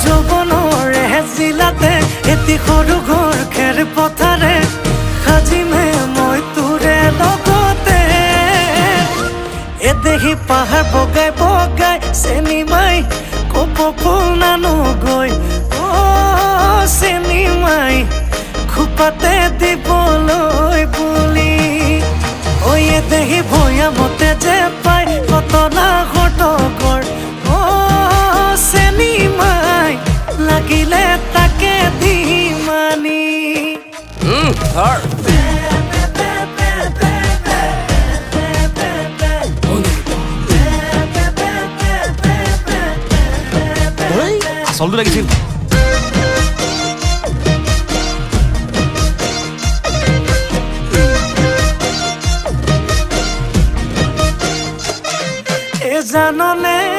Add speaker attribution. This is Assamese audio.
Speaker 1: যৌৱনৰে জিলাতে এটি সৰু ঘৰ খেৰ পথাৰে সাজিমে মই তোৰে লগতে এদেহি পাহাৰ বগাই বগাই চেনি মাই কপ ফুল নানো গৈ চেনি মাই খোপাতে দিবলৈ বুলি এদেহি ভৈয়ামতে যে পাই কতনা ঘটকৰ চেনি মাই লাগিলে তাকে দি মানি
Speaker 2: আচলটো লাগিছিল
Speaker 1: জাননে